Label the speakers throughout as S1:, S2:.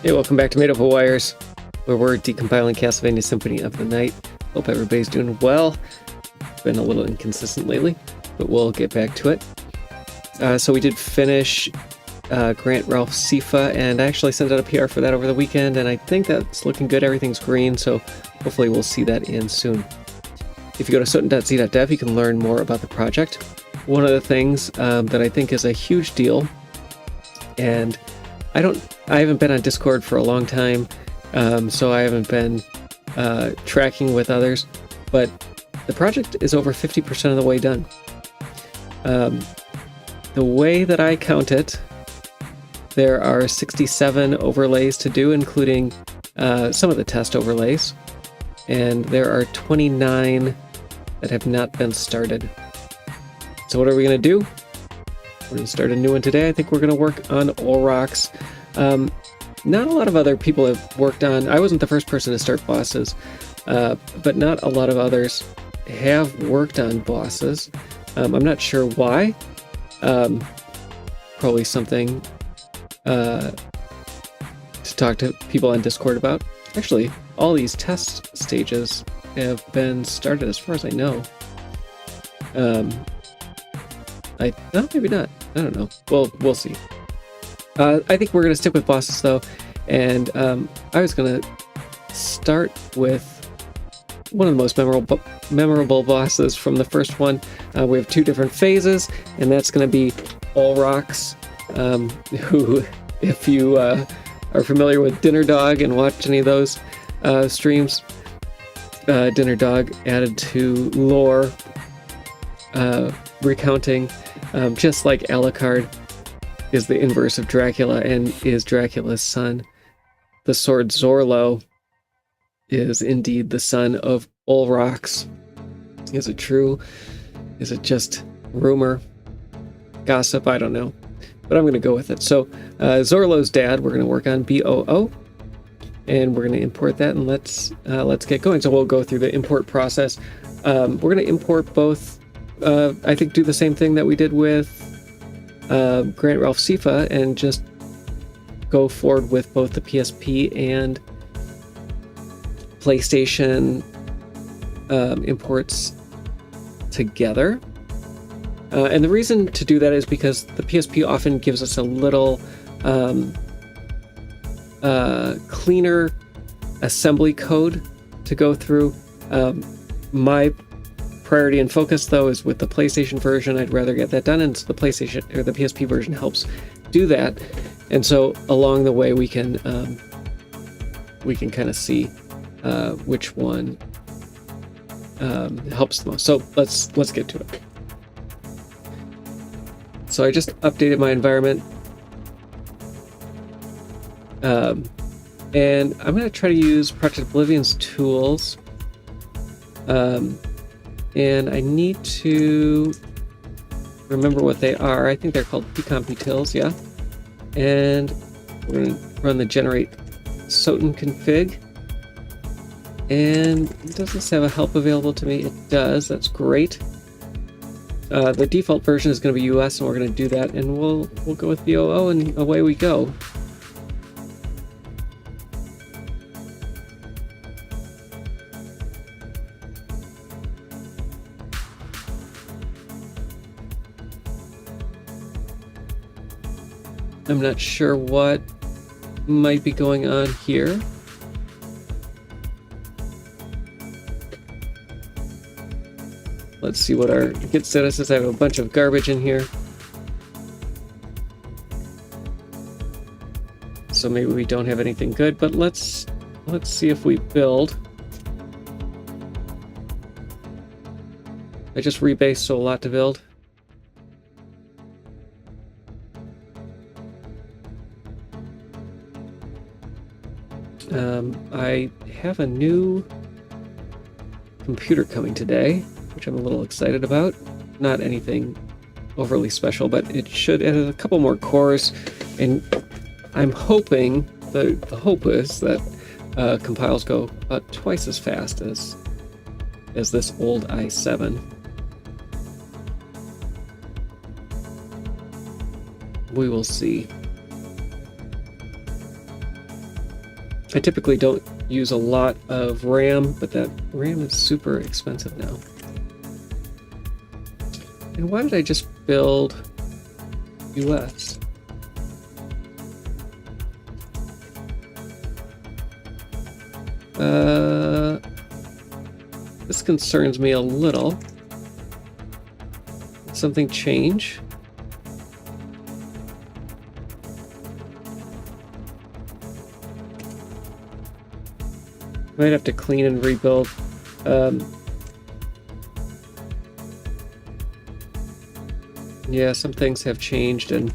S1: Hey, welcome back to Made Up of Wires, where we're decompiling Castlevania Symphony of the Night. Hope everybody's doing well. Been a little inconsistent lately, but we'll get back to it. So we did finish Grant Ralph Sifa, and I actually sent out a PR for that over the weekend, and I think that's looking good. Everything's green, so hopefully we'll see that in soon. If you go to soten.z.dev, you can learn more about the project. One of the things that I think is a huge deal, and I haven't been on Discord for a long time, so I haven't been tracking with others, but the project is over 50% of the way done. The way that I count it, there are 67 overlays to do, including some of the test overlays, and there are 29 that have not been started. So what are we going to do? We're going to start a new one today. I think we're going to work on Olrox. Not a lot of other people have worked on... I wasn't the first person to start bosses, but not a lot of others have worked on bosses. I'm not sure why. Probably something to talk to people on Discord about. Actually, all these test stages have been started as far as I know. No, maybe not. I don't know. Well, we'll see. I think we're going to stick with bosses, though, and I was going to start with one of the most memorable bosses from the first one. We have two different phases, and that's going to be Olrox, who, if you are familiar with Dinner Dog and watch any of those streams, Dinner Dog added to lore, recounting, just like Alucard is the inverse of Dracula and is Dracula's son. The sword Zorlo is indeed the son of Olrox. Is it true? Is it just rumor? Gossip? I don't know. But I'm going to go with it. So Zorlo's dad, we're going to work on BOO. And we're going to import that, and let's get going. So we'll go through the import process. We're going to import both, I think do the same thing that we did with Grant Ralph Sifa, and just go forward with both the PSP and PlayStation imports together. And the reason to do that is because the PSP often gives us a little cleaner assembly code to go through. My priority and focus, though, is with the PlayStation version. I'd rather get that done, and so the PlayStation or the PSP version helps do that. And so along the way, we can kind of see which one helps the most. So let's get to it. So I just updated my environment, and I'm going to try to use Project Oblivion's tools. And I need to remember what they are. I think they're called Decompiling, yeah. And we're going to run the generate Soten config. And does this have a help available to me? It does. That's great. The default version is going to be US, and we're going to do that. And we'll go with BOO, and away we go. I'm not sure what might be going on here. Let's see what our git status is. I have a bunch of garbage in here. So maybe we don't have anything good, but let's see if we build. I just rebased, so a lot to build. I have a new computer coming today, which I'm a little excited about. Not anything overly special, but it should add a couple more cores, and I'm hoping, the hope is that compiles go about twice as fast as this old i7. We will see. I typically don't use a lot of RAM, but that RAM is super expensive now. And why did I just build US? This concerns me a little. Did something change? Might have to clean and rebuild. Yeah, some things have changed, and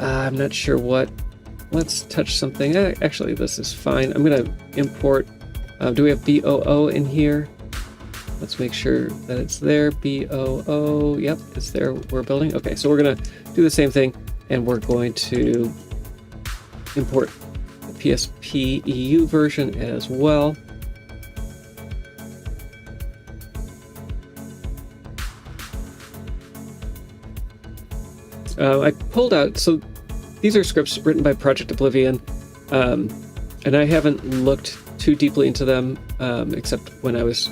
S1: I'm not sure what. Let's touch something. Actually, this is fine. I'm going to import. Do we have BOO in here? Let's make sure that it's there. BOO. Yep, it's there. We're building. Okay, so we're going to do the same thing, and we're going to import the PSP EU version as well. I pulled out, so these are scripts written by Project Oblivion, and I haven't looked too deeply into them, except when I was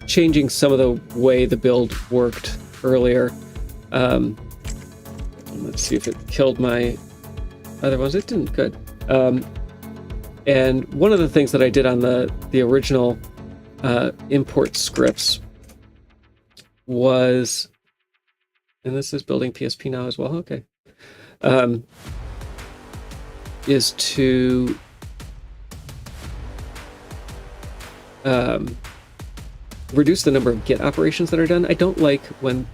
S1: changing some of the way the build worked earlier. Let's see if it killed my other ones. It didn't. Good. And one of the things that I did on the original import scripts was, and this is building PSP now as well, okay, is to reduce the number of Git operations that are done. I don't like when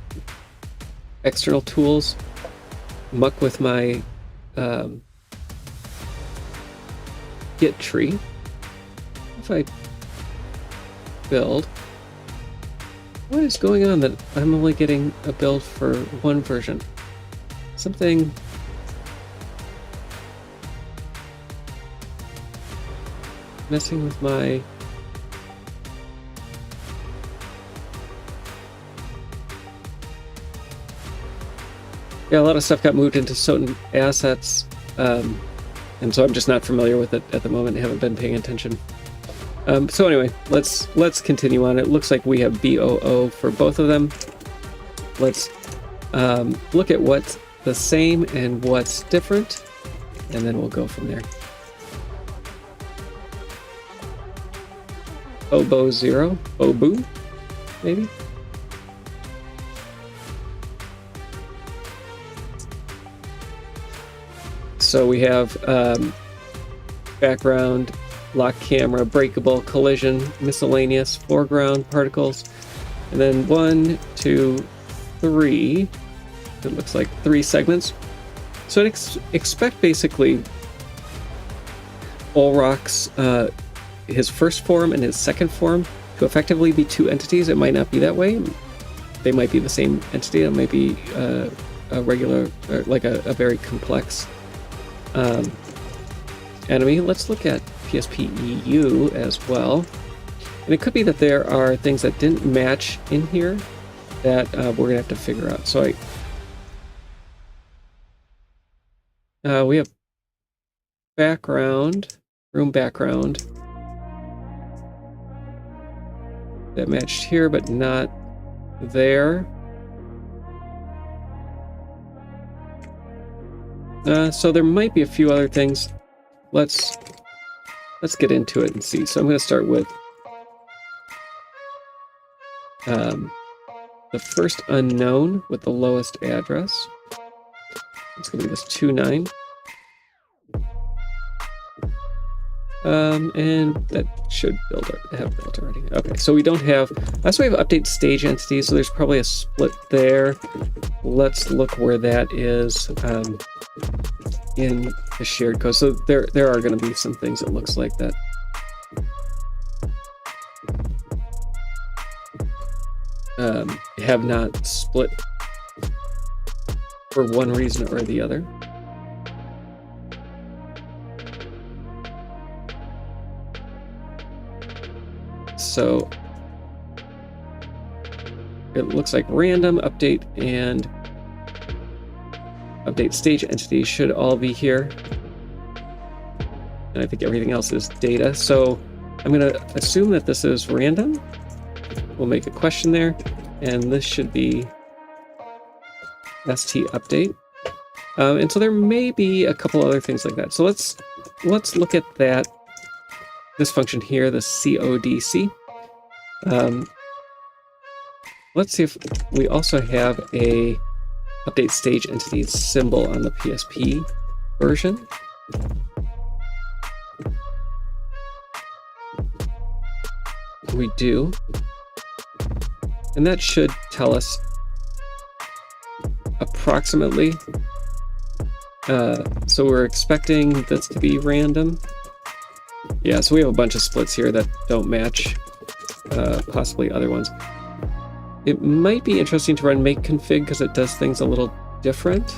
S1: external tools muck with my Git tree. If I build, what is going on that I'm only getting a build for one version? Something messing with my a lot of stuff got moved into certain assets, and so I'm just not familiar with it at the moment. I haven't been paying attention. So anyway, let's continue on. It looks like we have BOO for both of them. Let's look at what's the same and what's different, and then we'll go from there. Oboe 0, Obu, maybe? So we have background, lock camera, breakable, collision, miscellaneous, foreground, particles, and then 1, 2, 3. It looks like 3 segments. So I'd expect basically Olrock's his first form and his second form to effectively be 2 entities. It might not be that way. They might be the same entity. It might be a regular, like a very complex enemy. Let's look at PSP EU as well. And it could be that there are things that didn't match in here that we're gonna have to figure out. So we have background, room background that matched here, but not there. So there might be a few other things. Let's get into it and see. So I'm going to start with the first unknown with the lowest address. It's going to be this 29. And that should have built already. Okay, so we don't have. So we have update stage entities, so there's probably a split there. Let's look where that is in the shared code. So there are going to be some things that looks like that. Have not split for one reason or the other. So it looks like random, update, and update stage entities should all be here. And I think everything else is data. So I'm going to assume that this is random. We'll make a question there. And this should be st update. And so there may be a couple other things like that. So let's look at that. This function here, the codc. Let's see if we also have a update stage entity symbol on the PSP version. We do. And that should tell us approximately. So we're expecting this to be random. Yeah, so we have a bunch of splits here that don't match possibly other ones. It might be interesting to run make config because it does things a little different.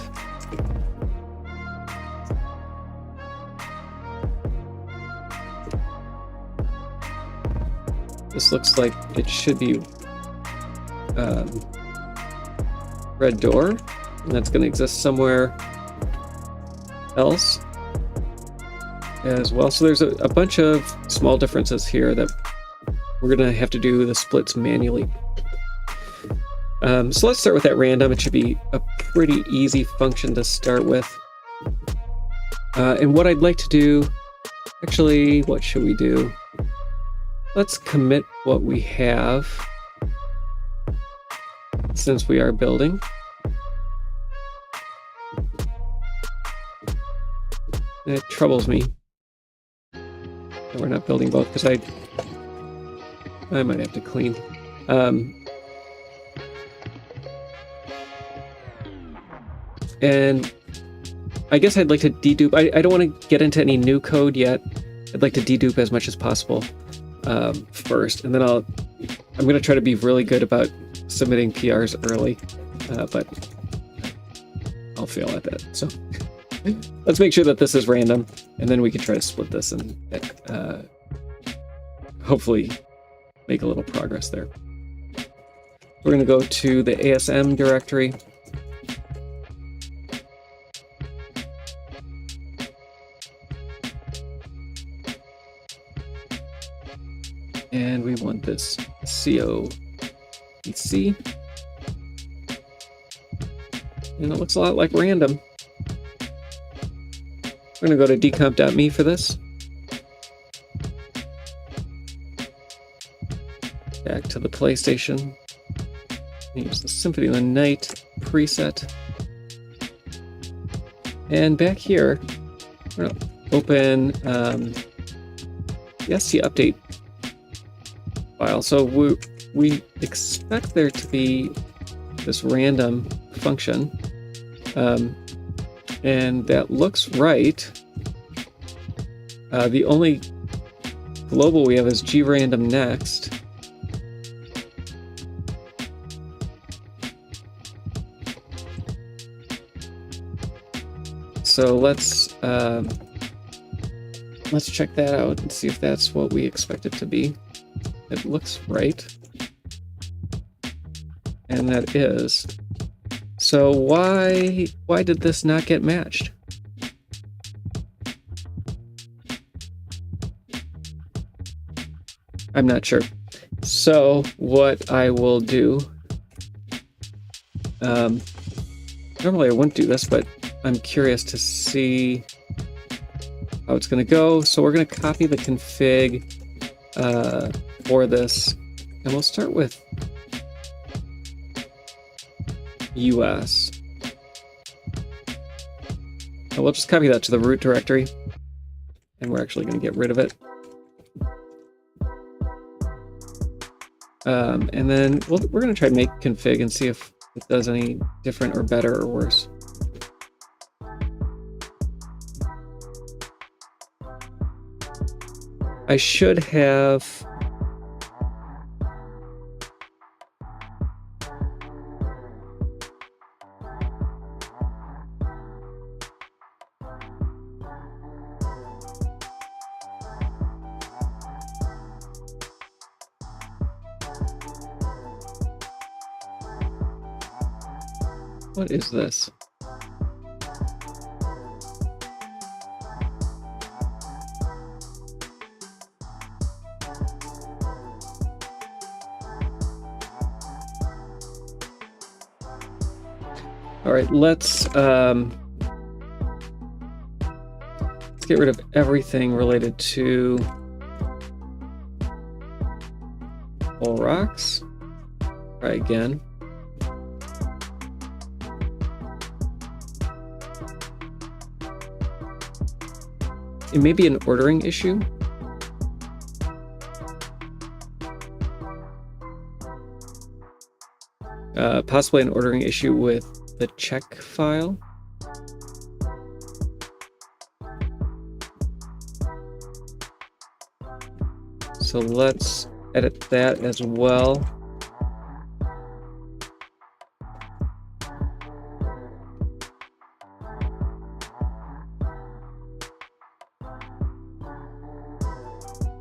S1: This looks like it should be red door, and that's going to exist somewhere else as well. So there's a bunch of small differences here that we're going to have to do the splits manually. So let's start with that random. It should be a pretty easy function to start with. And what I'd like to do, actually, what should we do? Let's commit what we have since we are building. It troubles me that we're not building both because I might have to clean. And I guess I'd like to dedupe. I don't want to get into any new code yet. I'd like to dedupe as much as possible first, and then I'm going to try to be really good about submitting PRs early, but I'll fail at that. So let's make sure that this is random, and then we can try to split this and hopefully make a little progress there. We're going to go to the ASM directory. And we want this codec. And it looks a lot like random. We're going to go to decomp.me for this. Back to the PlayStation. Use the Symphony of the Night preset. And back here, we're going to open the st update file. So we expect there to be this random function, and that looks right. The only global we have is grandom next. So let's check that out and see if that's what we expect it to be. It looks right. And that is. So why did this not get matched? I'm not sure. So what I will do, normally I wouldn't do this, but I'm curious to see how it's going to go. So we're going to copy the config for this, and we'll start with US. And we'll just copy that to the root directory, and we're actually going to get rid of it. And then we're going to try make config and see if it does any different or better or worse. I should have what is this? All right, let's get rid of everything related to all rocks. Try again. It may be an ordering issue. Possibly an ordering issue with the check file. So let's edit that as well.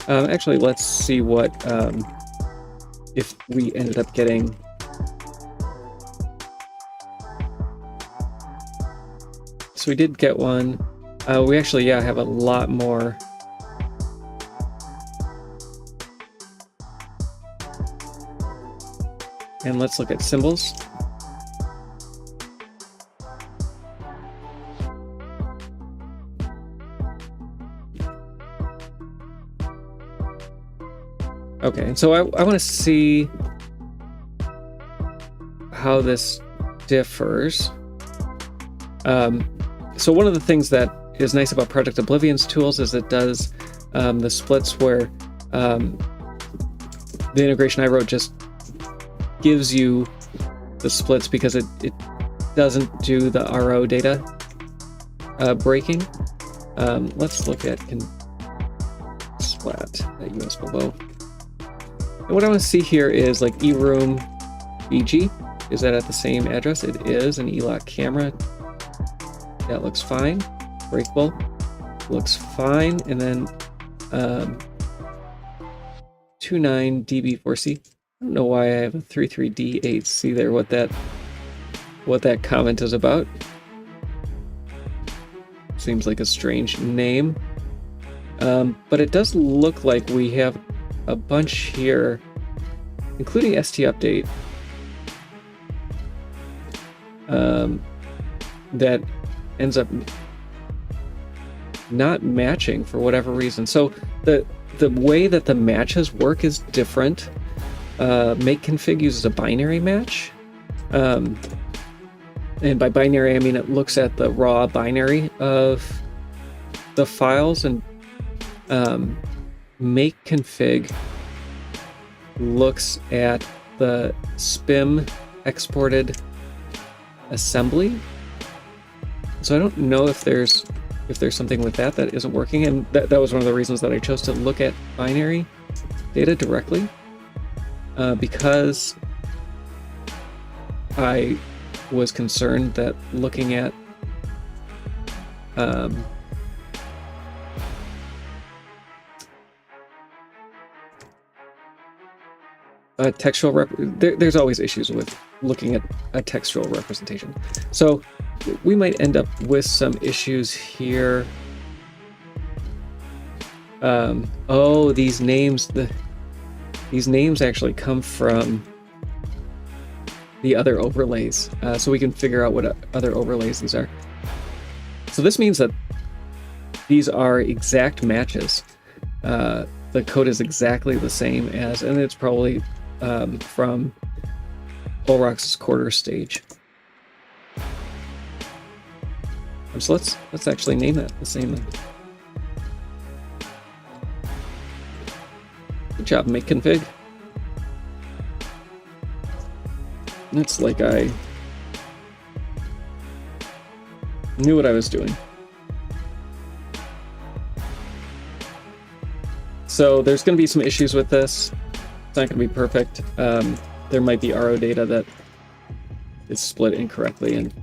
S1: Actually, let's see what if we ended up getting. So we did get one. We actually, yeah, have a lot more. And let's look at symbols. Okay, and so I want to see how this differs. So one of the things that is nice about Project Oblivion's tools is it does the splits where the integration I wrote just gives you the splits because it doesn't do the RO data breaking. Let's look at splat at US below. And what I want to see here is like eRoom BG. Is that at the same address? It is. An eLock camera. That looks fine. Breakable looks fine. And then 29DB4C. I don't know why I have a 33D8C there. What that comment is about. Seems like a strange name. But it does look like we have a bunch here, including ST update, that ends up not matching for whatever reason. So the way that the matches work is different. Make config uses a binary match. And by binary, I mean it looks at the raw binary of the files, and make config looks at the SPIM exported assembly. So I don't know if there's something with that isn't working, and that was one of the reasons that I chose to look at binary data directly, because I was concerned that looking at textual there's always issues with looking at a textual representation. So we might end up with some issues here. Oh, these names actually come from the other overlays. So we can figure out what other overlays these are. So this means that these are exact matches. The code is exactly the same as, and it's probably from Olrox's quarter stage. So let's actually name that the same thing. Good job, make config. It's like I knew what I was doing. So there's going to be some issues with this. It's not going to be perfect. There might be RO data that is split incorrectly, and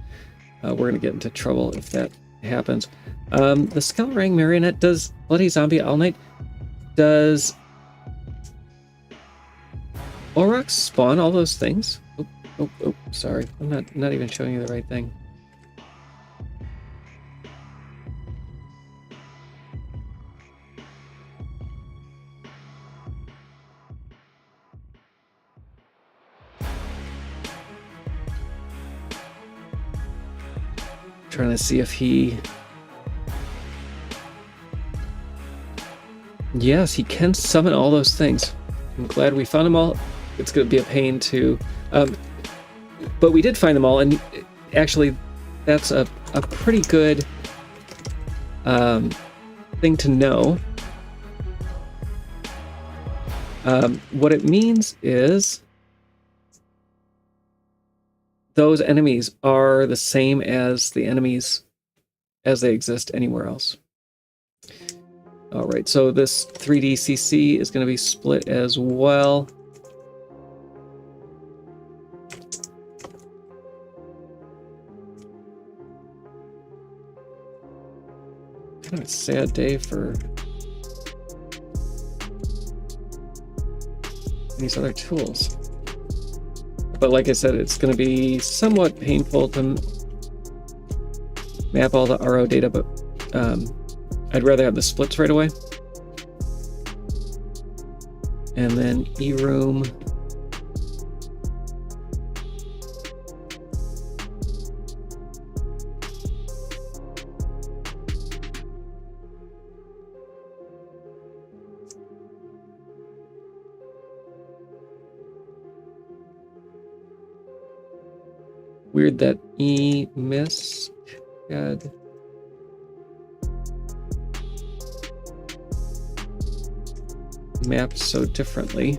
S1: we're going to get into trouble if that happens. The Skelrang Marionette does Bloody Zombie All Night. Does Olrox spawn all those things? Oh, sorry. I'm not even showing you the right thing. trying to see if he... Yes, he can summon all those things. I'm glad we found them all. It's going to be a pain to... but we did find them all, and actually that's a pretty good thing to know. What it means is those enemies are the same as the enemies as they exist anywhere else. All right, so this 3D CC is going to be split as well. Kind of a sad day for these other tools. But like I said, it's going to be somewhat painful to map all the RO data, but I'd rather have the splits right away. And then eRoom. Weird that eMISC had mapped so differently.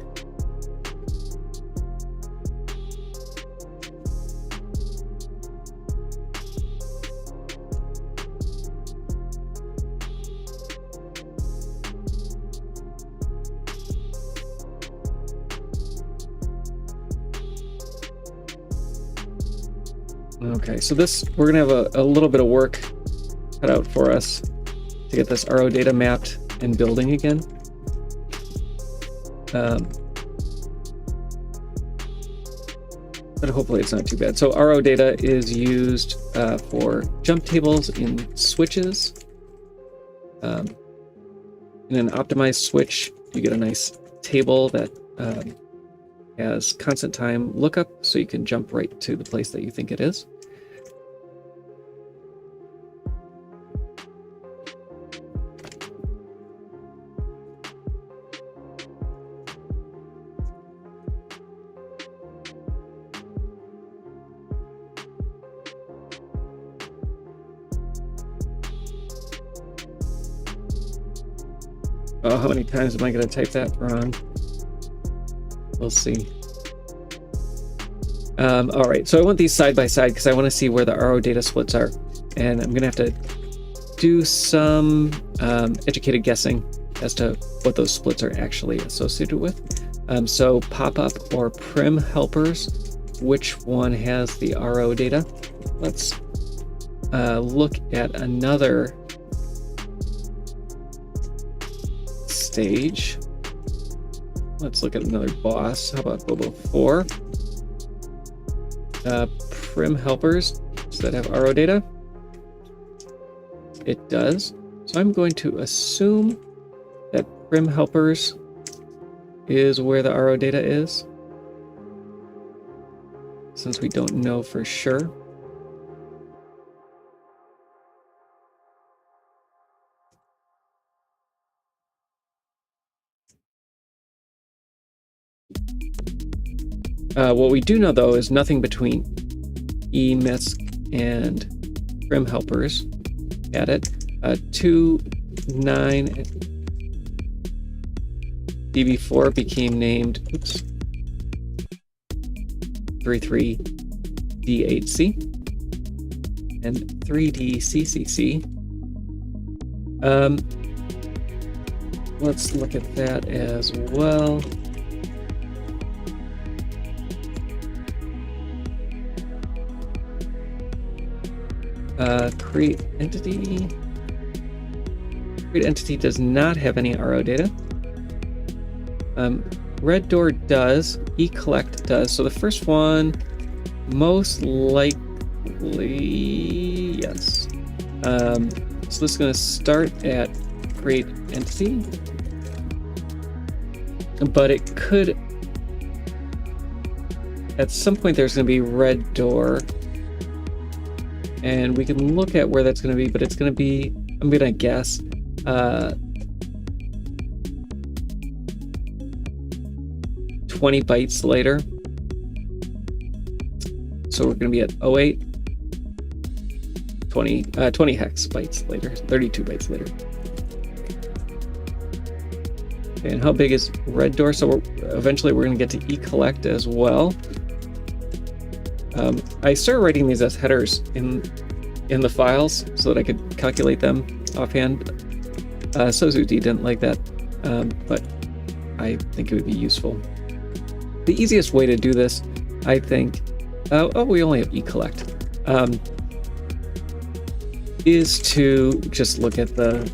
S1: Okay, so this, we're gonna have a little bit of work cut out for us to get this RO data mapped and building again. But hopefully it's not too bad. So RO data is used for jump tables in switches. In an optimized switch, you get a nice table that has constant time lookup, so you can jump right to the place that you think it is. Oh, how many times am I going to type that wrong? We'll see. All right, so I want these side by side because I want to see where the RO data splits are. And I'm going to have to do some educated guessing as to what those splits are actually associated with. So pop-up or prim helpers, which one has the RO data? Let's look at another stage. Let's look at another boss. How about Bobo 4? Prim helpers, does that have RO data? It does. So I'm going to assume that prim helpers is where the RO data is, since we don't know for sure. What we do know, though, is nothing between eMISC and prim helpers at it. 2, 9, DB4 became named 33 D8C and 3D CCC. Let's look at that as well. Create entity. Create entity does not have any RO data. Red door does. eCollect does. So the first one, most likely, yes. So this is going to start at create entity, but it could, at some point, there's going to be red door. and we can look at where that's going to be, but it's going to be, I'm going to guess, 20 bytes later. So we're going to be at 08, 20 hex bytes later, 32 bytes later. Okay, and how big is red door? So eventually we're going to get to eCollect as well. I started writing these as headers in the files so that I could calculate them offhand. SoZuD didn't like that, but I think it would be useful. The easiest way to do this, I think, we only have eCollect, is to just look at the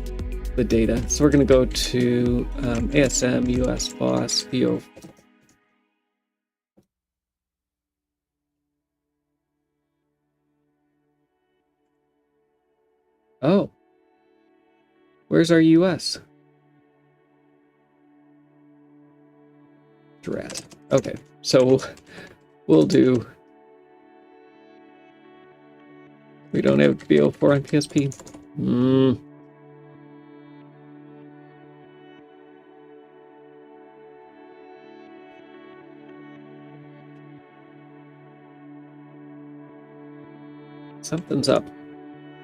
S1: data. So we're going to go to ASM, US, BOSS, VO. Oh, where's our US? Drat. Okay, so we'll do. We don't have VO4 on PSP. Something's up.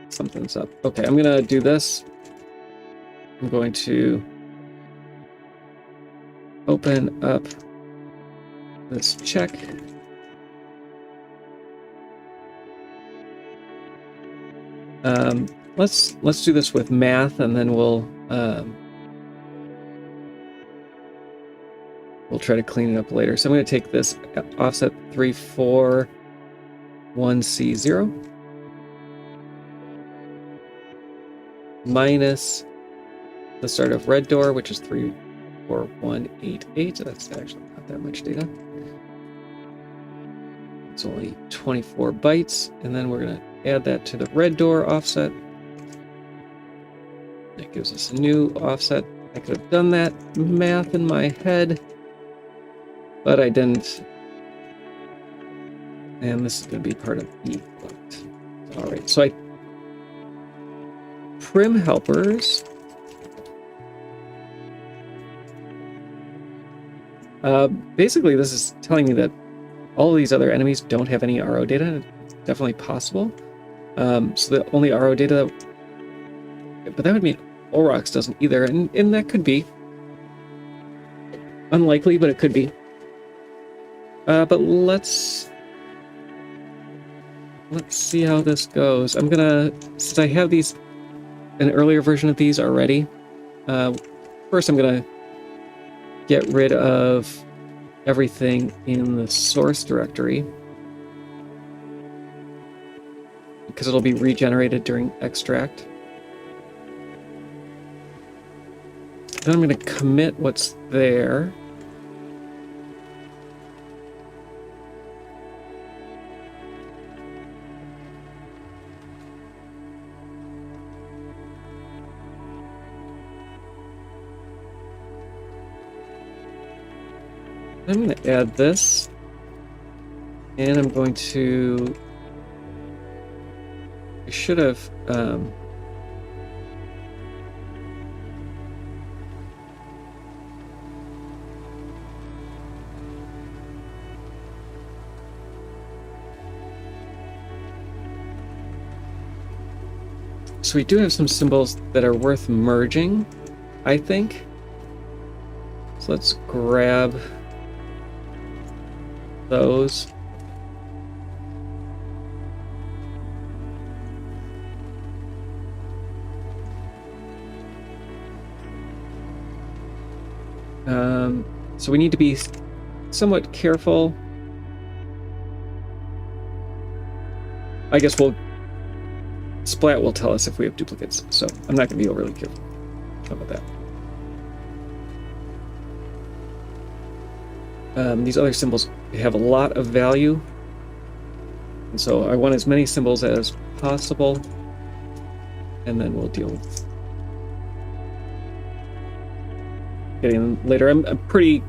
S1: Something's up. Okay, I'm gonna do this. I'm going to open up this check. Let's do this with math, and then we'll try to clean it up later. So I'm going to take this offset 341C0 minus the start of red door, which is 34188. That's actually not that much data. It's only 24 bytes, and then we're going to add that to the red door offset. That gives us a new offset. I could have done that math in my head, but I didn't. And this is going to be part of eCollect. All right, so I prim helpers. Basically, this is telling me that all of these other enemies don't have any RO data. Definitely possible. So the only RO data, but that would mean Aurochs doesn't either, and that could be unlikely, but it could be. But let's see how this goes. I'm gonna, since I have these, an earlier version of these already. First, I'm gonna get rid of everything in the source directory, because it'll be regenerated during extract. Then I'm going to commit what's there. I'm going to add this, and I'm going to, I should have, so we do have some symbols that are worth merging, I think. So let's grab those. So we need to be somewhat careful. I guess Splat will tell us if we have duplicates, so I'm not going to be overly careful. How about that? These other symbols have a lot of value, and so I want as many symbols as possible, and then we'll deal with getting them later. I'm pretty...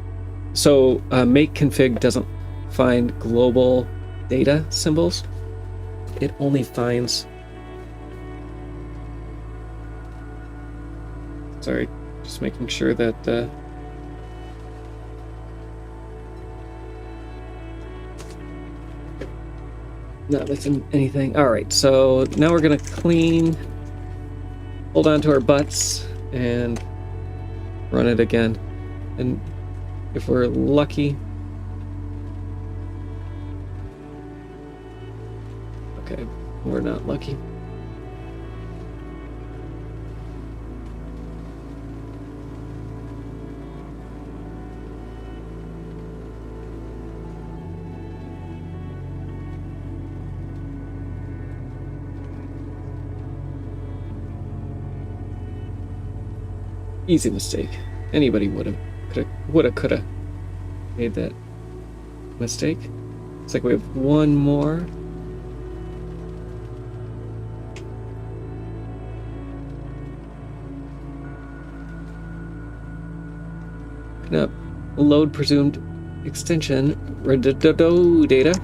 S1: So make config doesn't find global data symbols. it only finds... Sorry, just making sure that... Not missing anything. Alright, so now we're gonna clean, hold on to our butts, and run it again. And if we're lucky... Okay, we're not lucky. Easy mistake. Anybody would have, could have made that mistake. It's like we have one more. Open up load presumed extension data.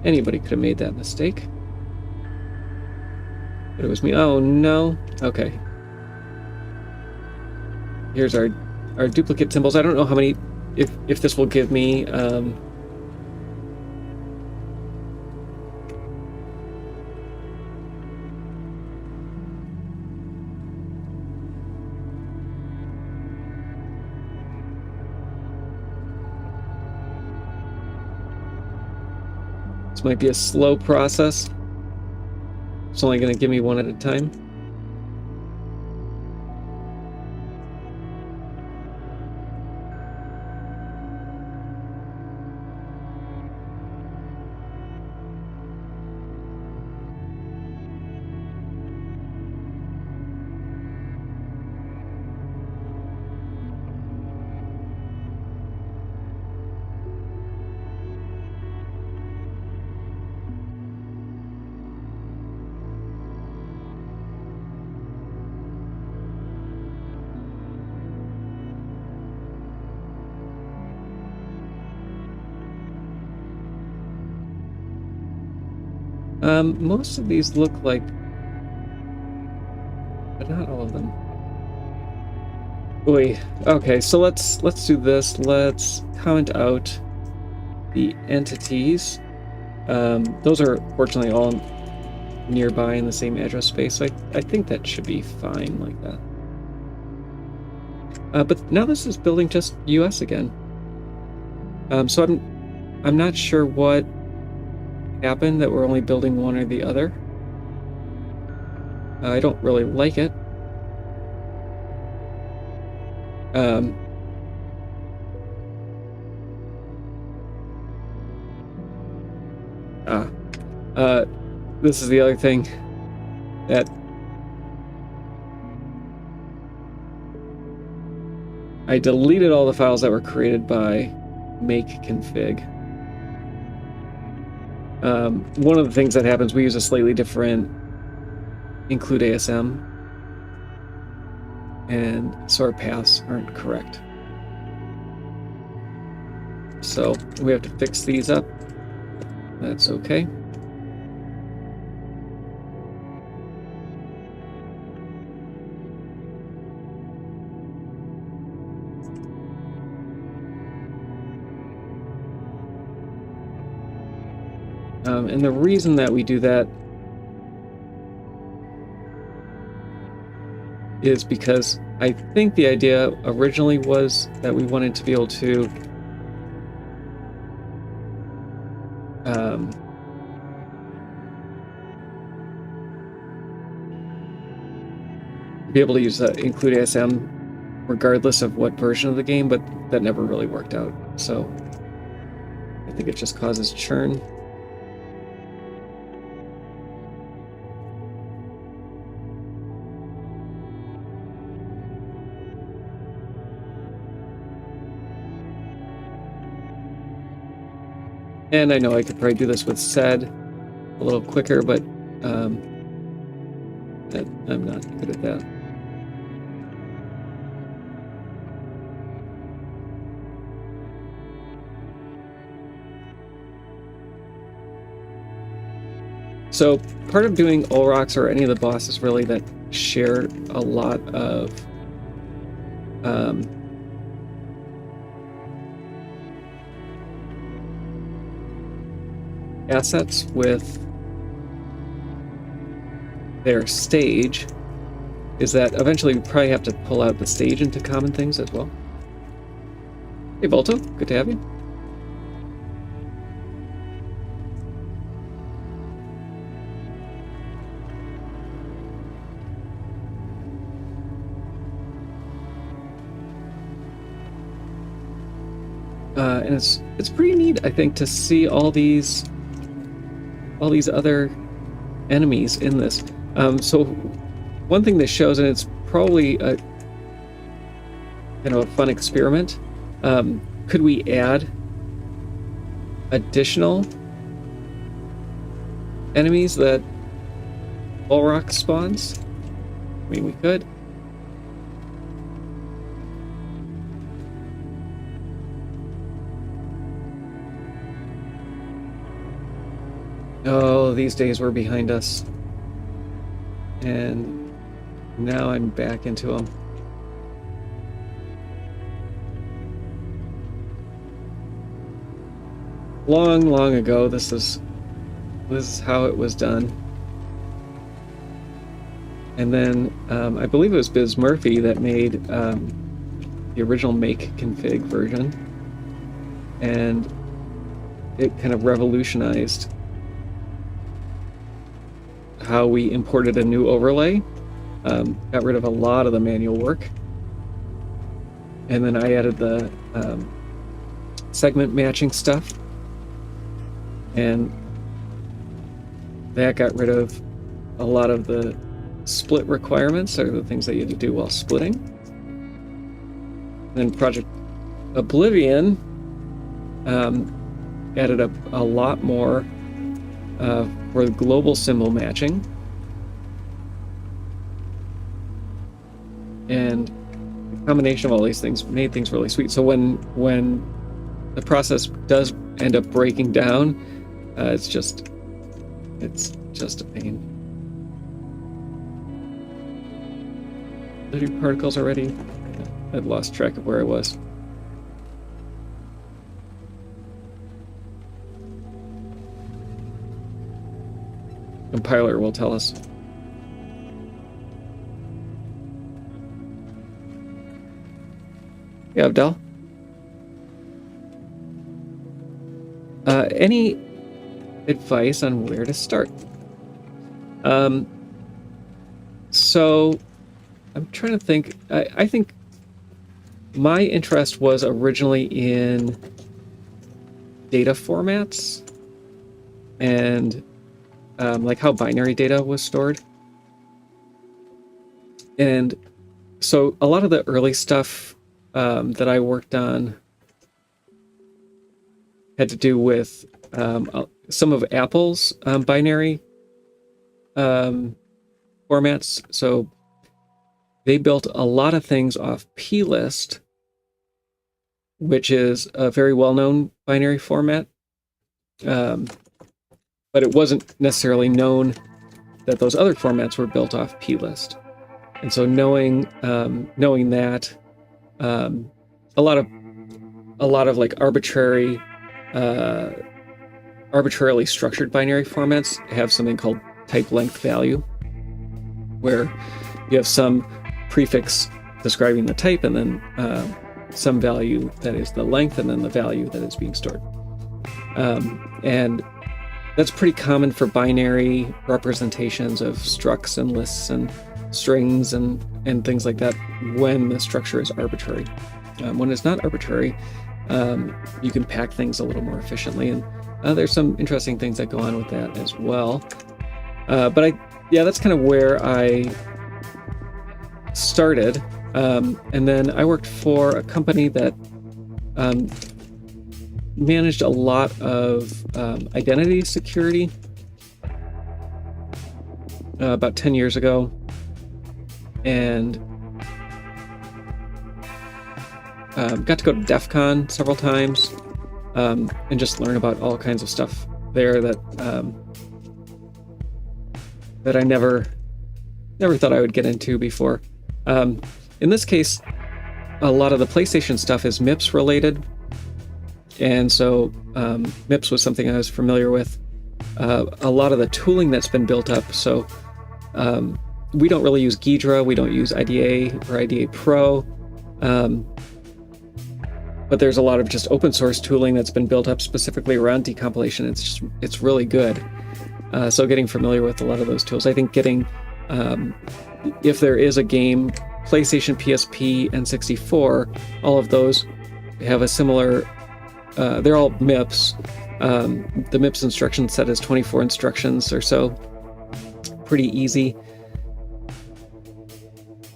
S1: Anybody could have made that mistake. But it was me. Oh no. Okay. Here's our duplicate symbols. I don't know how many, if this will give me this might be a slow process. It's only going to give me one at a time. Most of these look like, but not all of them. Oy. Okay, so let's do this. Let's comment out the entities. Those are fortunately all nearby in the same address space, so I think that should be fine like that. But now this is building just US again. So I'm not sure what happened that we're only building one or the other. I don't really like it. This is the other thing that I deleted all the files that were created by make config. One of the things that happens, we use a slightly different include ASM, and so our paths aren't correct. So we have to fix these up. That's okay. And the reason that we do that is because I think the idea originally was that we wanted to be able to use include ASM regardless of what version of the game, but that never really worked out. So I think it just causes churn. And I know I could probably do this with sed a little quicker, but I'm not good at that. So part of doing Olrox or any of the bosses really that share a lot of assets with their stage is that eventually we probably have to pull out the stage into common things as well. Hey Volto, good to have you. And it's pretty neat, I think, to see all these other enemies in this. So one thing this shows, and it's probably a fun experiment. Could we add additional enemies that Olrox spawns? I mean, we could. Oh, these days were behind us. And now I'm back into them. Long ago, this is how it was done. And then I believe it was Biz Murphy that made the original make config version, and it kind of revolutionized how we imported a new overlay. Got rid of a lot of the manual work, and then I added the segment matching stuff, and that got rid of a lot of the split requirements, or the things that you had to do while splitting. And then Project Oblivion added up a lot more for the global symbol matching, and the combination of all these things made things really sweet. So when the process does end up breaking down, it's just a pain. Did I do particles already? I'd lost track of where I was. Compiler will tell us. Yeah, Abdel? Any advice on where to start? So I'm trying to think. I think my interest was originally in data formats and like how binary data was stored. And so a lot of the early stuff that I worked on had to do with some of Apple's binary formats. So they built a lot of things off plist, which is a very well-known binary format. But it wasn't necessarily known that those other formats were built off plist. And so knowing that, a lot of like arbitrarily structured binary formats have something called type length value, where you have some prefix describing the type, and then some value that is the length, and then the value that is being stored. And that's pretty common for binary representations of structs and lists and strings and things like that when the structure is arbitrary. When it's not arbitrary, you can pack things a little more efficiently, and there's some interesting things that go on with that as well. But that's kind of where I started. And then I worked for a company that managed a lot of identity security about 10 years ago, and got to go to DEF CON several times and just learn about all kinds of stuff there that that I never thought I would get into before. In this case, a lot of the PlayStation stuff is MIPS related, and so MIPS was something I was familiar with. A lot of the tooling that's been built up, so we don't really use Ghidra, we don't use IDA or IDA Pro, but there's a lot of just open source tooling that's been built up specifically around decompilation. It's really good. So getting familiar with a lot of those tools, I think getting, if there is a game, PlayStation, PSP, N64, all of those have a similar, they're all MIPS. The MIPS instruction set is 24 instructions or so. Pretty easy.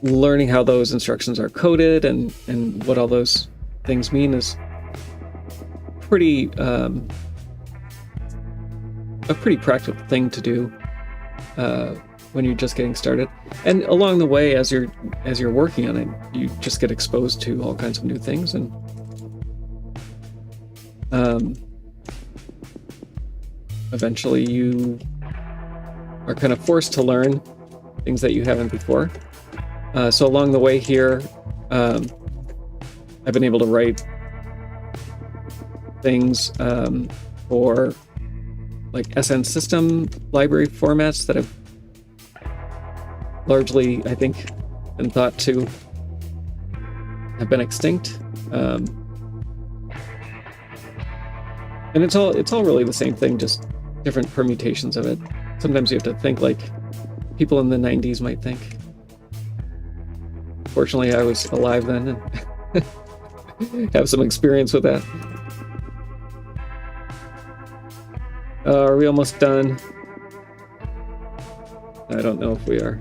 S1: Learning how those instructions are coded and what all those things mean is pretty a pretty practical thing to do when you're just getting started. And along the way, as you're working on it, you just get exposed to all kinds of new things, and eventually you are kind of forced to learn things that you haven't before. So along the way here, I've been able to write things for like SN system library formats that have largely, I think, been thought to have been extinct. And it's all really the same thing, just different permutations of it. Sometimes you have to think like people in the 90s might think. Fortunately, I was alive then and have some experience with that. Are we almost done? I don't know if we are.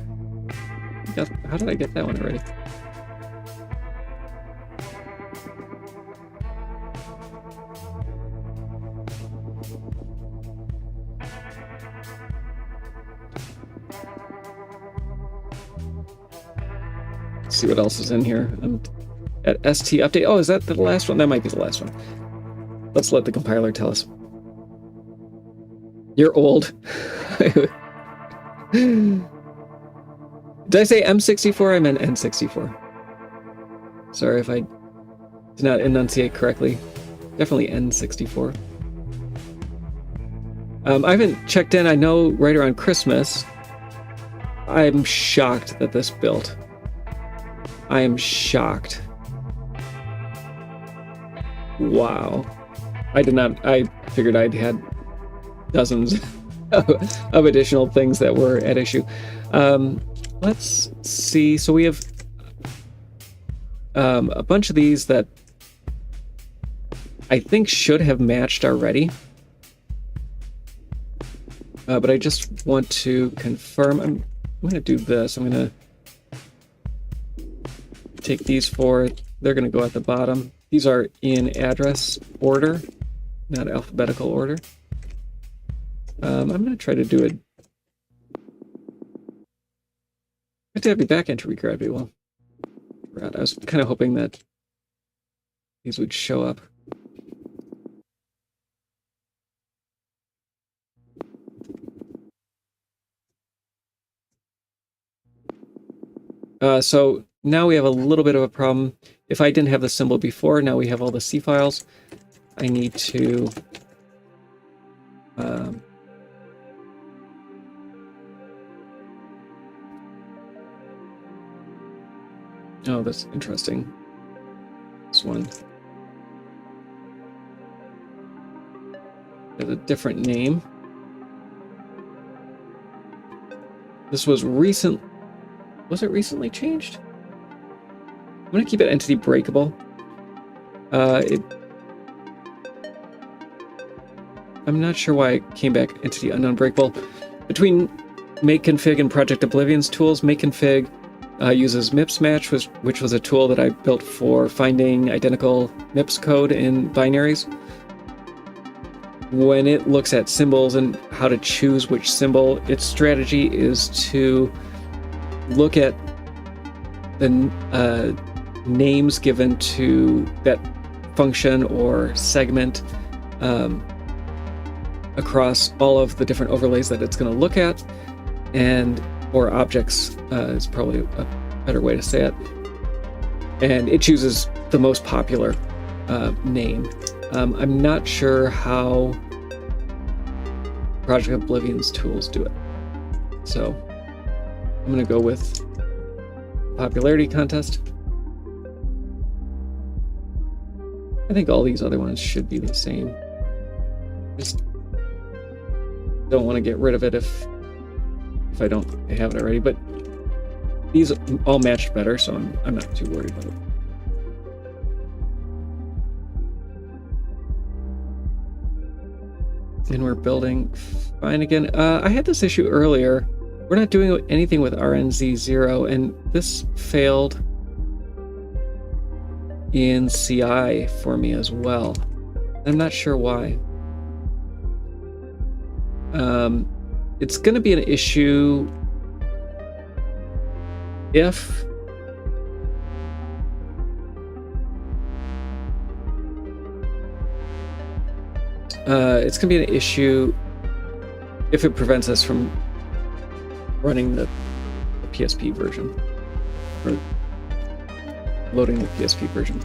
S1: How did I get that one already? Let's see what else is in here. I'm at ST update. Oh, is that the last one? That might be the last one. Let's let the compiler tell us. You're old. Did I say M64? I meant N64. Sorry if I did not enunciate correctly. Definitely N64. I haven't checked in. I know right around Christmas. I'm shocked that this built. I am shocked. Wow. I figured I'd had dozens of additional things that were at issue. Let's see. So we have a bunch of these that I think should have matched already. But I just want to confirm. I'm going to do this. I'm going to take these four. They're going to go at the bottom. These are in address order, not alphabetical order. I'm going to try to do it. I have to have you back entry gravity. Well, I was kind of hoping that these would show up. So now we have a little bit of a problem. If I didn't have the symbol before, now we have all the C files. I need to oh, that's interesting. This one has a different name. This was recent. Was it recently changed? I'm going to keep it entity breakable. I'm not sure why it came back entity unbreakable. Between makeconfig and Project Oblivion's tools, makeconfig uses MIPS match, which was a tool that I built for finding identical MIPS code in binaries. When it looks at symbols and how to choose which symbol, its strategy is to look at the names given to that function or segment across all of the different overlays that it's going to look at, or objects is probably a better way to say it. And it chooses the most popular name. I'm not sure how Project Oblivion's tools do it. So I'm going to go with popularity contest. I think all these other ones should be the same. Just don't want to get rid of it if I don't have it already, but these all matched better, so I'm not too worried about it. And we're building fine again. I had this issue earlier. We're not doing anything with RNZ0, and this failed in CI for me as well. I'm not sure why. It's going to be an issue if it's going to be an issue if it prevents us from running the PSP version or loading the PSP version.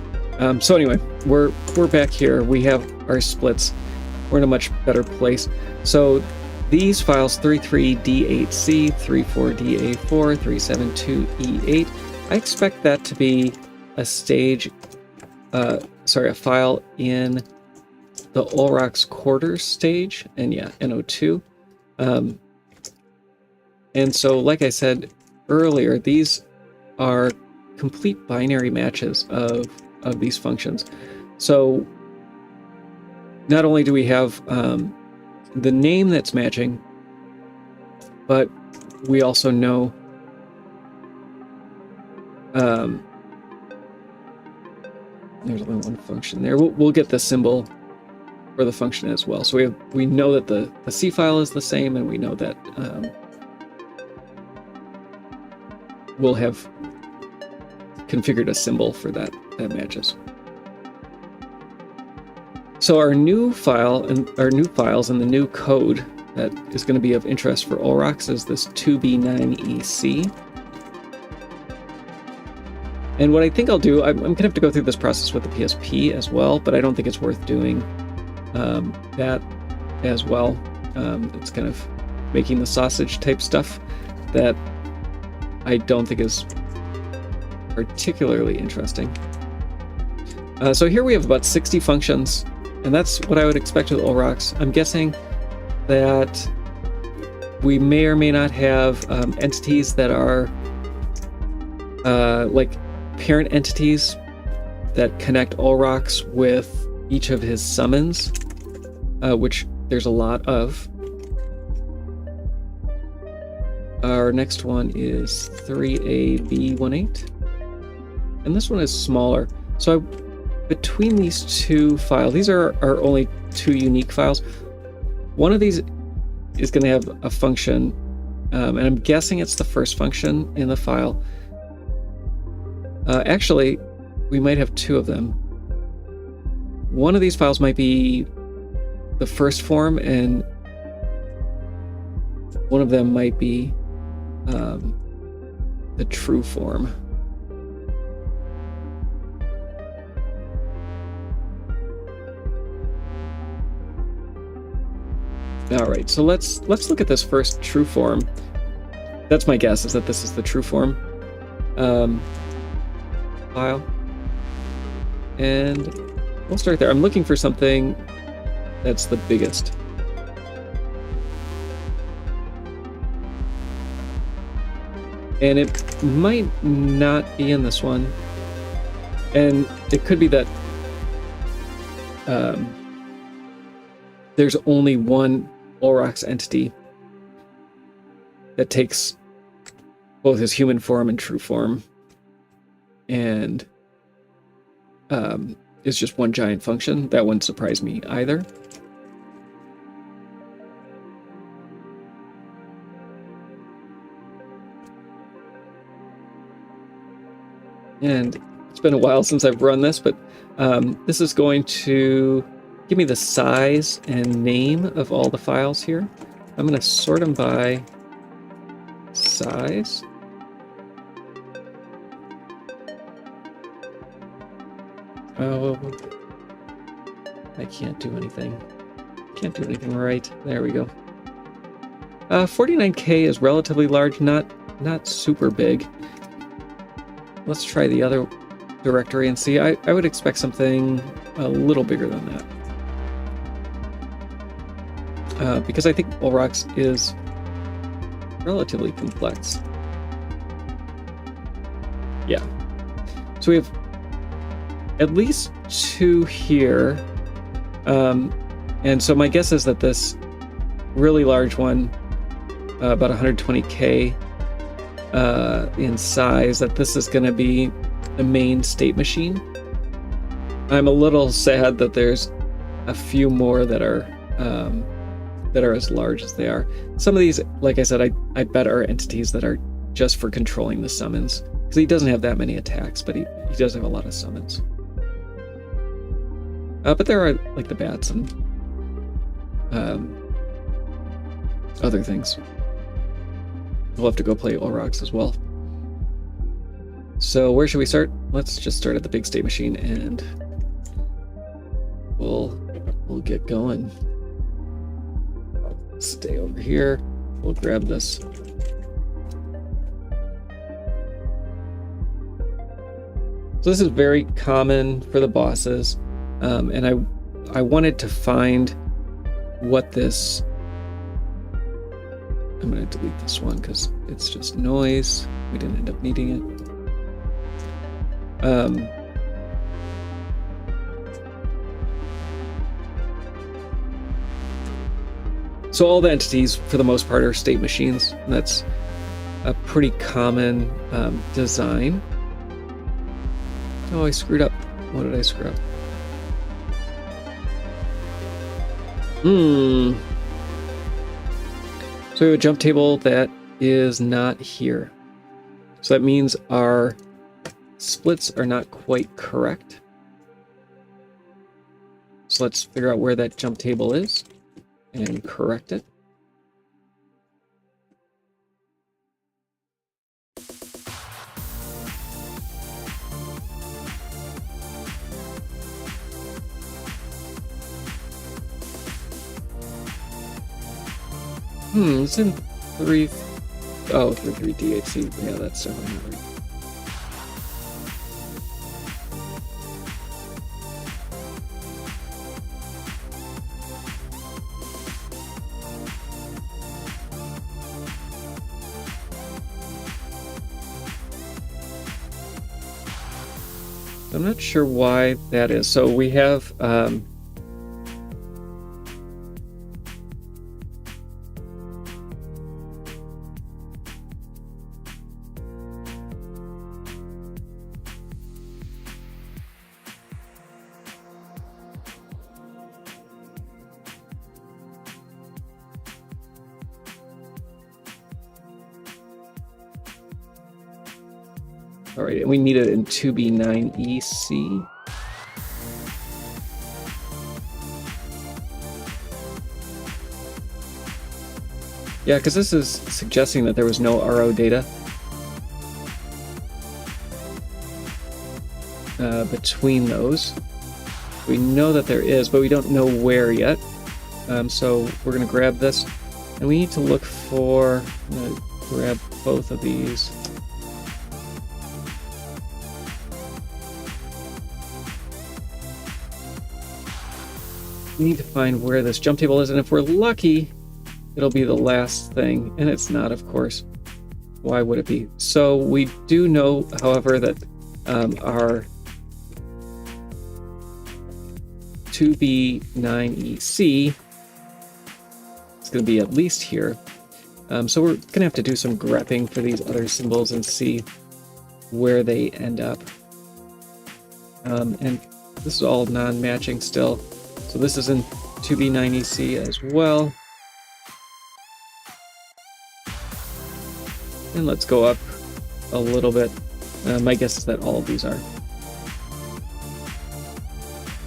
S1: So anyway, we're back here. We have our splits. We're in a much better place. So these files 33D8C, 34DA4, 372E8. I expect that to be a stage, a file in the Olrox quarters stage, and yeah, NO2. And so, like I said earlier, these are complete binary matches of these functions. So not only do we have the name that's matching, but we also know there's only one function there. We'll get the symbol for the function as well. So we know that the C file is the same, and we know that we'll have configured a symbol for that matches. So our new file and our new files and the new code that is going to be of interest for Olrox is this 2B9EC. And what I think I'll do, I'm going to have to go through this process with the PSP as well, but I don't think it's worth doing that as well. It's kind of making the sausage type stuff that I don't think is particularly interesting. So here we have about 60 functions, and that's what I would expect with Olrox. I'm guessing that we may or may not have entities that are like parent entities that connect Olrox with each of his summons, which there's a lot of. Our next one is 3AB18, and this one is smaller. So between these two files, these are our only two unique files. One of these is going to have a function, and I'm guessing it's the first function in the file. Actually, we might have two of them. One of these files might be the first form, and one of them might be the true form. All right, so let's look at this first true form. That's my guess, is that this is the true form file. And we'll start there. I'm looking for something that's the biggest. And it might not be in this one. And it could be that there's only one Olrox entity that takes both his human form and true form, and is just one giant function. That wouldn't surprise me either. And it's been a while since I've run this, but this is going to give me the size and name of all the files here. I'm going to sort them by size. Oh, I can't do anything. Can't do anything right. There we go. 49K is relatively large, not super big. Let's try the other directory and see. I would expect something a little bigger than that. Because I think Olrox is relatively complex. Yeah. So we have at least 2 here. And so my guess is that this really large one, about 120K in size, that this is going to be the main state machine. I'm a little sad that there's a few more that are as large as they are. Some of these, like I said, I bet are entities that are just for controlling the summons, because he doesn't have that many attacks, but he does have a lot of summons. But there are like the bats and other things. We'll have to go play Olrox as well. So where should we start? Let's just start at the big state machine and we'll get going. Stay over here. We'll grab this. So this is very common for the bosses, and I wanted to find what this. I'm going to delete this one because it's just noise. We didn't end up needing it. So all the entities, for the most part, are state machines. And that's a pretty common design. Oh, I screwed up. What did I screw up? So we have a jump table that is not here. So that means our splits are not quite correct. So let's figure out where that jump table is and correct it. It's in 3. Oh, 3 DHC. Yeah, that's definitely not right. I'm not sure why that is. So we have all right, and we need it in 2B9EC. Yeah, because this is suggesting that there was no RO data between those. We know that there is, but we don't know where yet. So we're going to grab this, and we need to look for, I'm going to grab both of these. We need to find where this jump table is, and if we're lucky, it'll be the last thing, and it's not, of course. Why would it be? So we do know, however, that our 2B9EC is going to be at least here. So we're going to have to do some grepping for these other symbols and see where they end up. And this is all non-matching still. So this is in 2B9EC as well. And let's go up a little bit. My guess is that all of these are.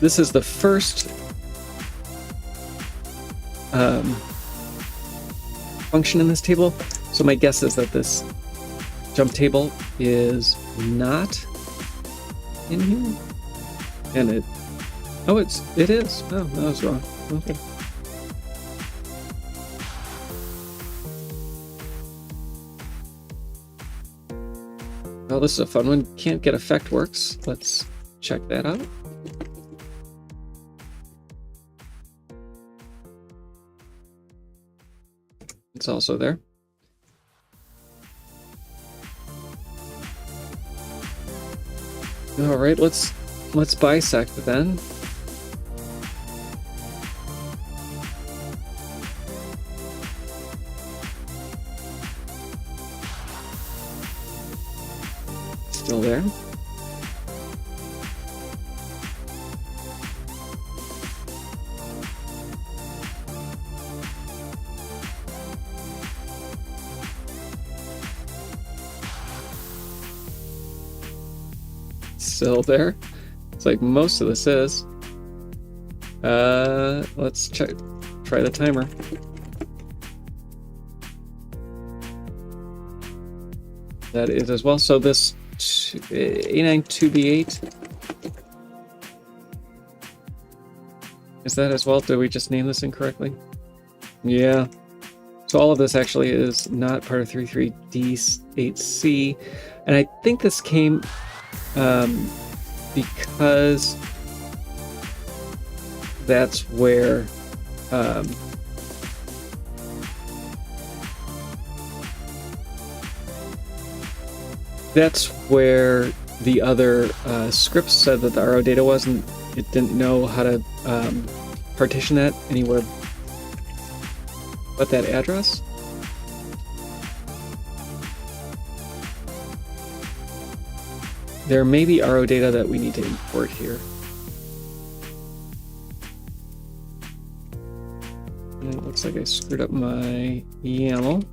S1: This is the first function in this table. So my guess is that this jump table is not in here. And it... Oh, it is. Oh, I was wrong. Okay. Well, this is a fun one. Can't get effect works. Let's check that out. It's also there. All right, let's bisect then. Still there. Still there. It's like most of this is. Let's try the timer. That is as well. So this A92B8 is that as well? Did we just name this incorrectly? Yeah. So all of this actually is not part of 33D8C, and I think this came because that's where the other scripts said that the RO data was, and it didn't know how to partition that anywhere but that address. There may be RO data that we need to import here. And it looks like I screwed up my YAML.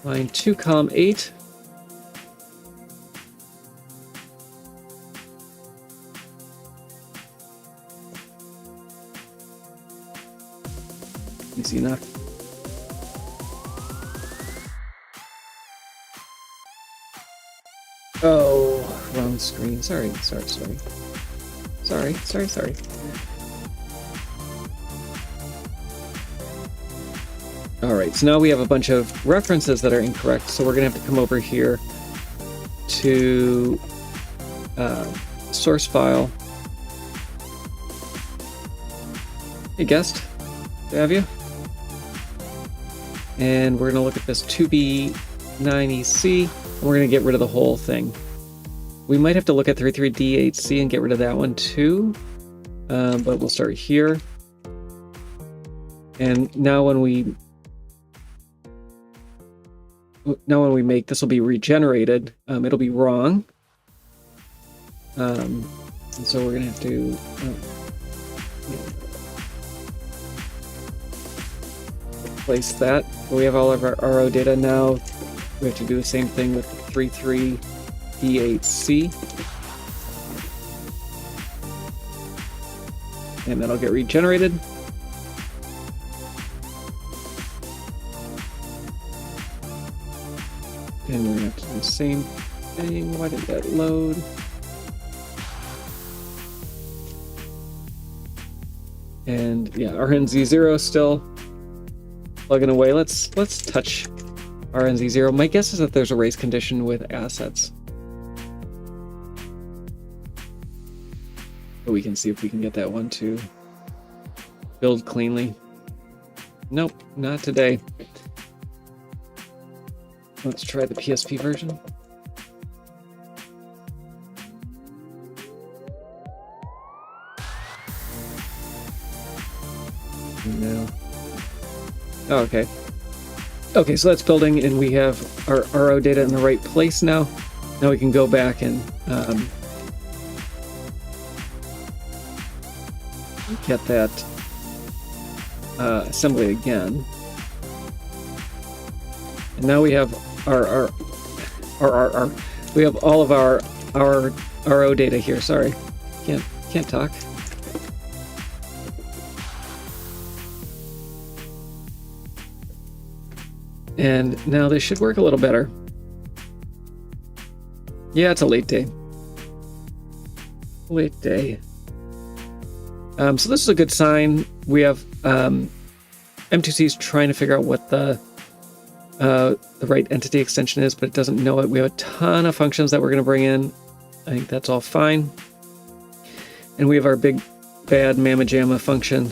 S1: Line 2, column 8. Easy enough. Oh, wrong screen. Sorry. All right, so now we have a bunch of references that are incorrect, so we're gonna have to come over here to source file. Hey, guest, have you? And we're gonna look at this 2B9EC, and we're gonna get rid of the whole thing. We might have to look at 33D8C and get rid of that one too, but we'll start here. And now when we make this will be regenerated, it'll be wrong. And so we're gonna have to replace that. We have all of our RO data now. We have to do the same thing with the 33D8C. And that'll get regenerated. And we're gonna have to do the same thing. Why did that load? And yeah, RNZ0 still plugging away. Let's touch RNZ0. My guess is that there's a race condition with assets. But we can see if we can get that one to build cleanly. Nope, not today. Let's try the PSP version. No. Oh, okay. Okay, so that's building, and we have our RO data in the right place now. Now we can go back and get that assembly again. And now we have we have all of our RO data here. Sorry, can't can't talk. And now they should work a little better. Yeah, it's a late day. Late day. So this is a good sign. We have M2C's trying to figure out what the right entity extension is, but it doesn't know it. We have a ton of functions that we're going to bring in. I think that's all fine. And we have our big bad mamma jamma function,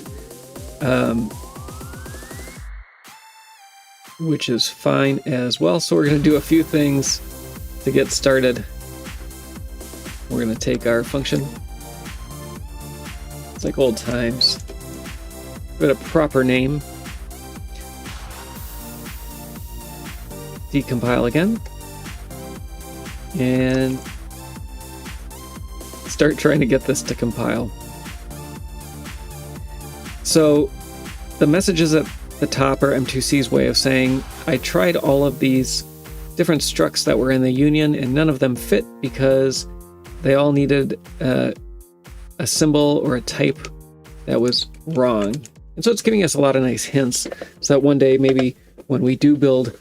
S1: which is fine as well. So we're going to do a few things to get started. We're going to take our function. It's like old times. Give it a proper name. Decompile again. And start trying to get this to compile. So the messages at the top are M2C's way of saying, I tried all of these different structs that were in the union and none of them fit because they all needed a symbol or a type that was wrong. And so it's giving us a lot of nice hints so that one day maybe when we do build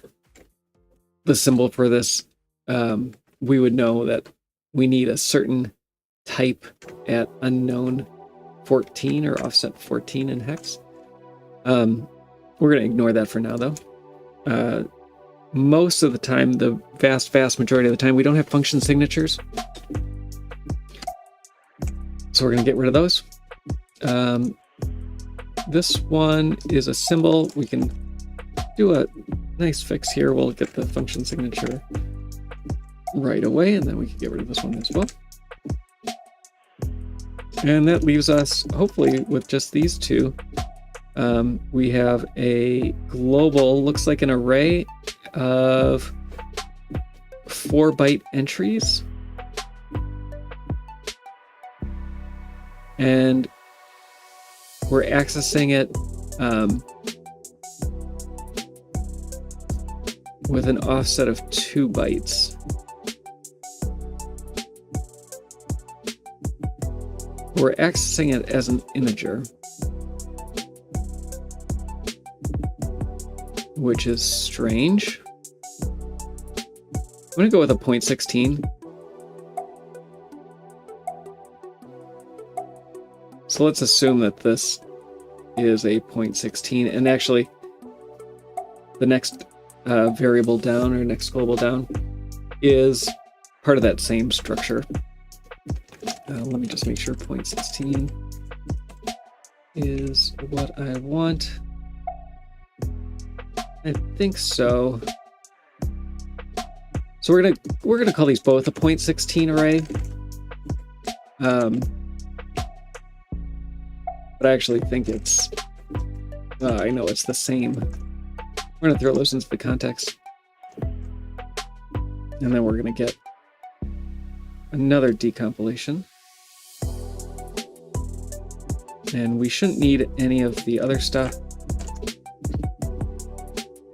S1: the symbol for this, we would know that we need a certain type at unknown 14 or offset 14 in hex. We're going to ignore that for now, though. Most of the time, the vast majority of the time, we don't have function signatures. So we're going to get rid of those. This one is a symbol. We can do a nice fix here. We'll get the function signature right away, and then we can get rid of this one as well. And that leaves us, hopefully, with just these two. We have a global, looks like an array of 4-byte entries. And we're accessing it with an offset of 2 bytes. We're accessing it as an integer, which is strange. I'm going to go with a 0.16. So let's assume that this is a 0.16, and actually the next variable down, or next global down, is part of that same structure. Let me just make sure 0.16 is what I want. I think so. So we're gonna call these both a 0.16 array. But I actually think it's, I know it's the same. We're going to throw those into the context. And then we're going to get another decompilation. And we shouldn't need any of the other stuff.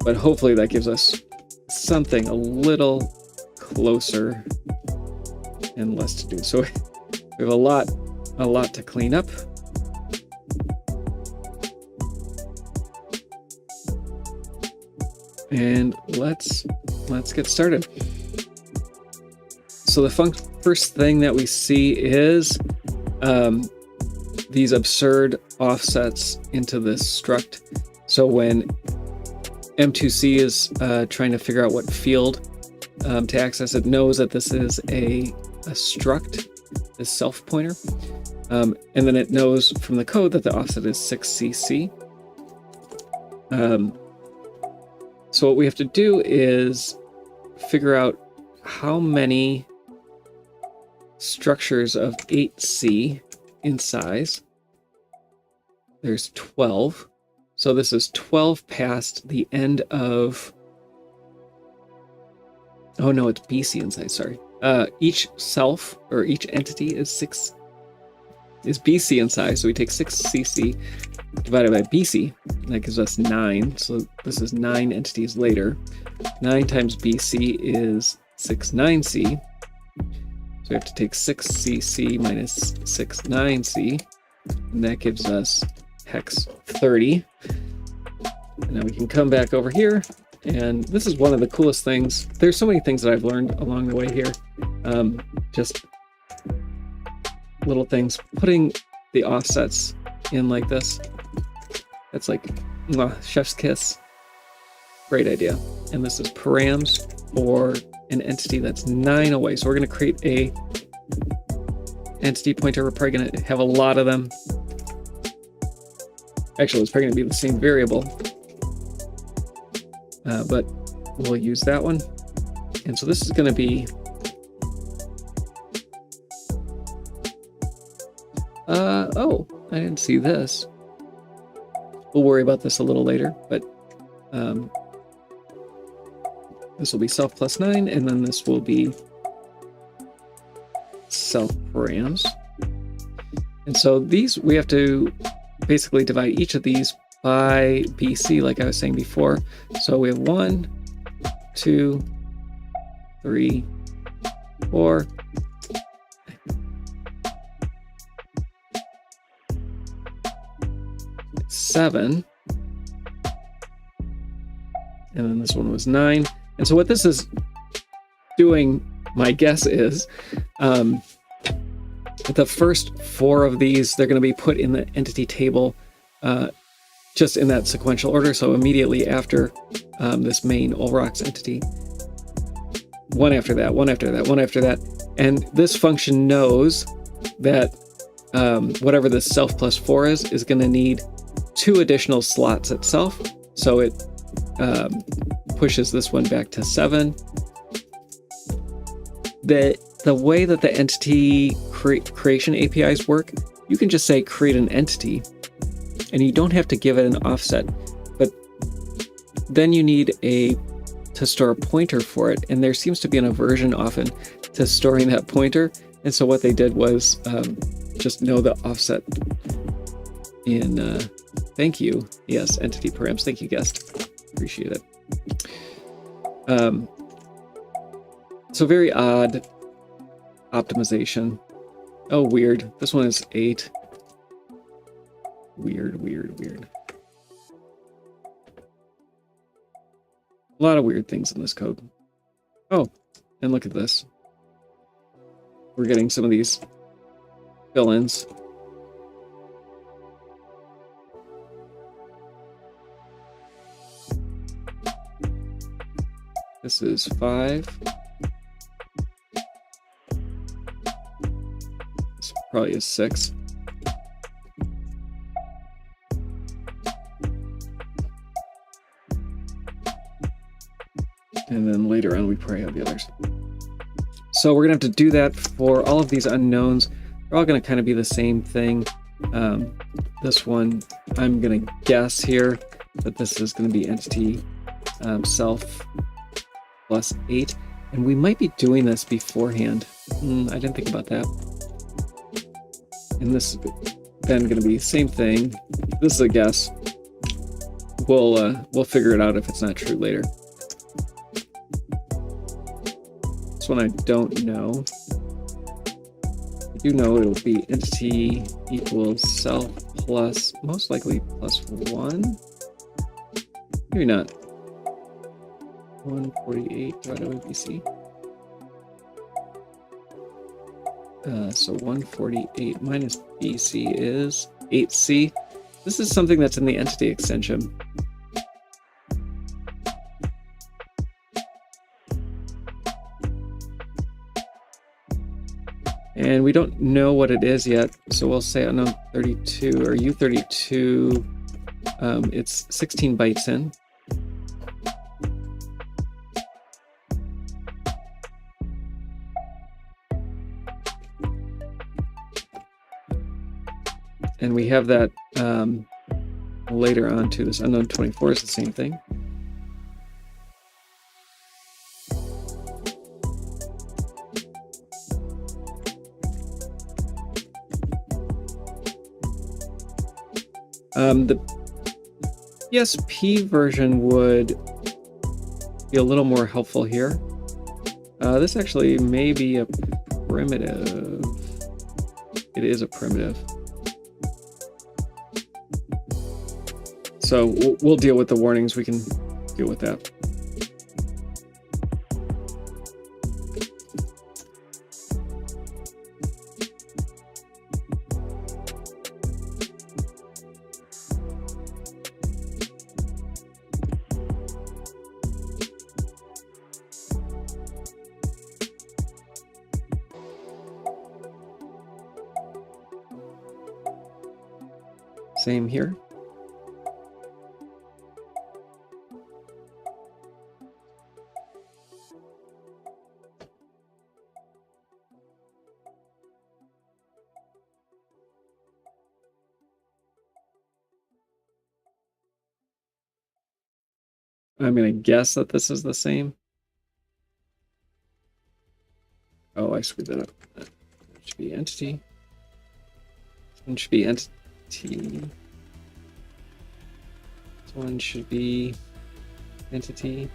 S1: But hopefully that gives us something a little closer and less to do. So we have a lot to clean up. And let's get started. So the first thing that we see is these absurd offsets into this struct. So when M2C is trying to figure out what field to access, it knows that this is a struct, this self pointer, and then it knows from the code that the offset is 6cc. So what we have to do is figure out how many structures of 8C in size. There's 12. So this is 12 past the end of... Oh no, it's BC in size, sorry. Each self, or each entity is BC in size, so we take 6cc divided by BC, and that gives us 9, so this is 9 entities later. 9 times BC is 69c, So we have to take 6cc minus 69c, and that gives us hex 30. And now we can come back over here, and this is one of the coolest things. There's so many things that I've learned along the way here. Just little things. Putting the offsets in like this. That's like chef's kiss. Great idea. And this is params for an entity that's 9 away. So we're going to create a entity pointer. We're probably going to have a lot of them. Actually, it's probably going to be the same variable. But we'll use that one. And so this is going to be oh, I didn't see this. We'll worry about this a little later, but this will be self plus 9, and then this will be self params. And so these, we have to basically divide each of these by BC, like I was saying before. So we have 1, 2, 3, 4, 7, and then this one was 9. And so what this is doing, my guess is, the first 4 of these, they're going to be put in the entity table just in that sequential order. So immediately after this main Olrox entity, one after that, one after that, one after that. And this function knows that whatever this self plus 4 is going to need 2 additional slots itself. So it pushes this one back to 7. The way that the entity creation APIs work, you can just say create an entity, and you don't have to give it an offset. But then you need to store a pointer for it, and there seems to be an aversion often to storing that pointer. And so what they did was just know the offset in thank you. Yes, entity params. Thank you, guest. Appreciate it. So very odd optimization. Oh, weird. This one is 8. Weird, weird, weird. A lot of weird things in this code. Oh, and look at this. We're getting some of these fill-ins. This is 5. This probably is 6. And then later on, we probably have the others. So we're going to have to do that for all of these unknowns. They're all going to kind of be the same thing. This one, I'm going to guess here that this is going to be entity self plus 8. And we might be doing this beforehand. I didn't think about that. And this is then going to be the same thing. This is a guess. We'll figure it out if it's not true later. This one I don't know. I do know it'll be entity equals self plus, most likely plus 1. Maybe not. 148 divided by BC. So 148 minus BC is 8C. This is something that's in the entity extension. And we don't know what it is yet, so we'll say unknown 32 or U32. It's 16 bytes in. And we have that later on too. This unknown 24 is the same thing. The ESP version would be a little more helpful here. This actually may be a primitive. It is a primitive. So we'll deal with the warnings. We can deal with that. Same here. I'm going to guess that this is the same. Oh, I screwed that up. That should be entity. This one should be entity. This one should be entity.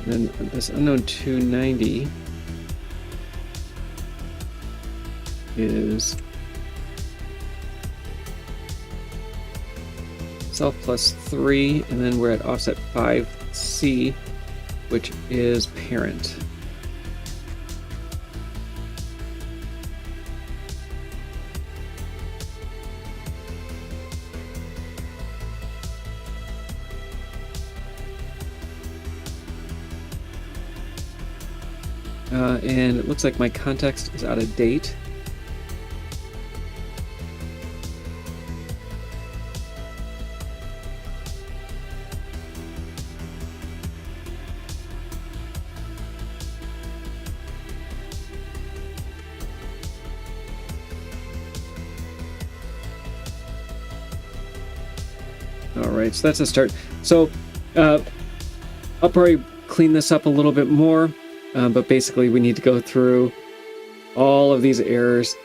S1: And then this unknown 290 is self plus 3, and then we're at offset 5C, which is parent. And it looks like my context is out of date. All right, so that's a start. So I'll probably clean this up a little bit more. But basically, we need to go through all of these errors.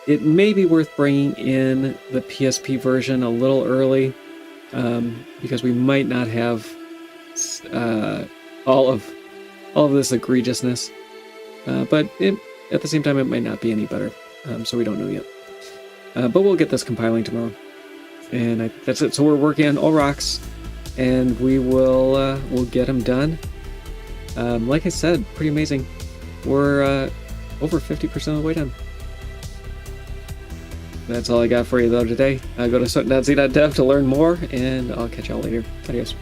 S1: It may be worth bringing in the PSP version a little early, because we might not have all of this egregiousness. But at the same time, it might not be any better. So we don't know yet. But we'll get this compiling tomorrow, and that's it. So we're working on all rocks, and we'll get them done. Like I said, pretty amazing. We're over 50% of the way done. That's all I got for you though today. Go to sutton.z.dev to learn more, and I'll catch y'all later. Adios.